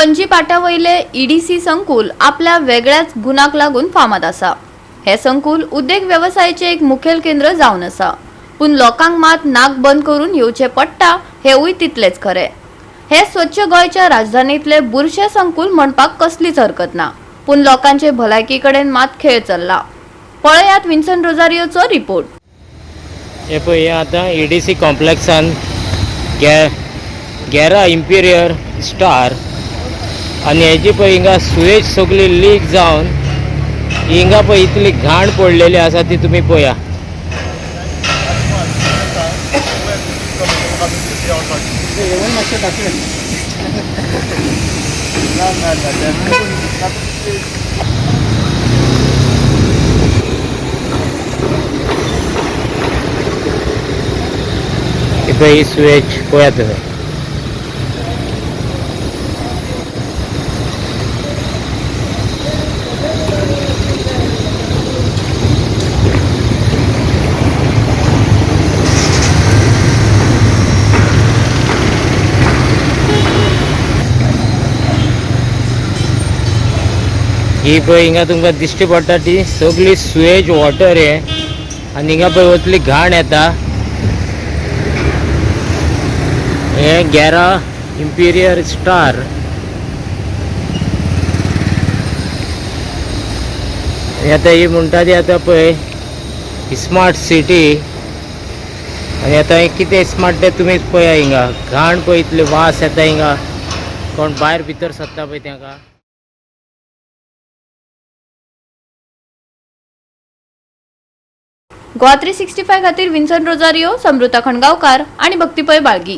Panaji पाट्यावयले EDC संकुल आपल्या वेगळ्याच गुणाक लागून फामाद आसा। हे संकुल उद्योग व्यवसायाचे एक मुखेल केंद्र जावन आसा, पण लोकांक मात नाक बंद करून येवचे पडटा हेवूय तितलेच खरे। हे स्वच्छ गोयच्या राजधानीतले बुरशे संकुल म्हणपाक कसलीच हरकत ना, पण लोकांचे भलायकी कडेन मात खेळ चल्ला। पळयात विन्सन रोजारियोचो रिपोर्ट। हे पळय आता ईडीसी कॉम्प्लेक्सान गॅरा इंपिरियर स्टार आणि हेजी पळय हिंगा सुएज सगळी लीक जावन हिंगा पळय इतली घाण पडलेली आसा ती तुम्ही पळया। हे पळय ही सुएज पळया तुम्ही। ही पळय हिंगा तुमकां दिश्टी पडटा ती सगळी सुएज वॉटर हे, आनी हिंगा पळय वतली घाण येता। हे गॅरा इंपिरियर स्टार आता ही म्हणटा ती आता पळय स्मार्ट सिटी, आनी आता हे कितें स्मार्ट ते तुमीच पळया। हिंगा घाण पळय इतले वास येता हिंगा, कोण भायर भितर सरता पळय तांकां। गोवा 365 खातीर विन्सन रोजारियो, समृता खणगावकार आणि भक्तीपय बाळगी।